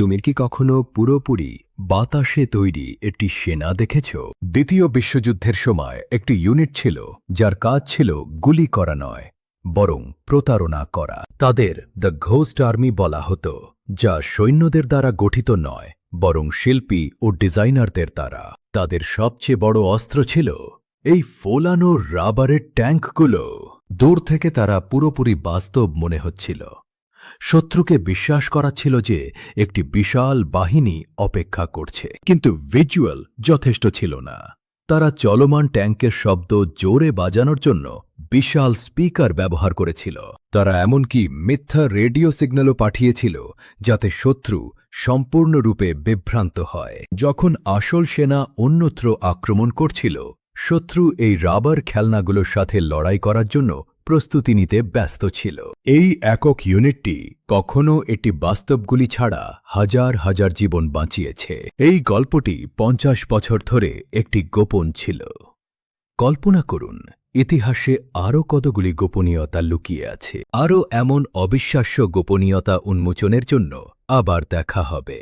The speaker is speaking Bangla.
তুমি কি কখনো পুরোপুরি বাতাসে তৈরি একটি সেনা দেখেছ? দ্বিতীয় বিশ্বযুদ্ধের সময় একটি ইউনিট ছিল যার কাজ ছিল গুলি করা নয়, বরং প্রতারণা করা। তাদের দ্য ঘোস্ট আর্মি বলা হতো, যা সৈন্যদের দ্বারা গঠিত নয়, বরং শিল্পী ও ডিজাইনারদের দ্বারা। তাদের সবচেয়ে বড় অস্ত্র ছিল এই ফোলানো রাবারের ট্যাঙ্কগুলো। দূর থেকে তারা পুরোপুরি বাস্তব মনে হচ্ছিল। শত্রুকে বিশ্বাস করাচ্ছিল যে একটি বিশাল বাহিনী অপেক্ষা করছে, কিন্তু ভিজুয়াল যথেষ্ট ছিল না। তারা চলমান ট্যাঙ্কের শব্দ জোরে বাজানোর জন্য বিশাল স্পিকার ব্যবহার করেছিল। তারা এমনকি মিথ্যা রেডিও সিগন্যালও পাঠিয়েছিল, যাতে শত্রু সম্পূর্ণরূপে বিভ্রান্ত হয়। যখন আসল সেনা অন্যত্র আক্রমণ করছিল, শত্রু এই রাবার খেলনাগুলোর সাথে লড়াই করার জন্য প্রস্তুতি নিতে ব্যস্ত ছিল। এই একক ইউনিটটি কখনো একটি বাস্তব গুলি ছাড়া হাজার হাজার জীবন বাঁচিয়েছে। এই গল্পটি 50 বছর ধরে একটি গোপন ছিল। কল্পনা করুন, ইতিহাসে আরও কতগুলি গোপনীয়তা লুকিয়ে আছে। আরও এমন অবিশ্বাস্য গোপনীয়তা উন্মোচনের জন্য আবার দেখা হবে।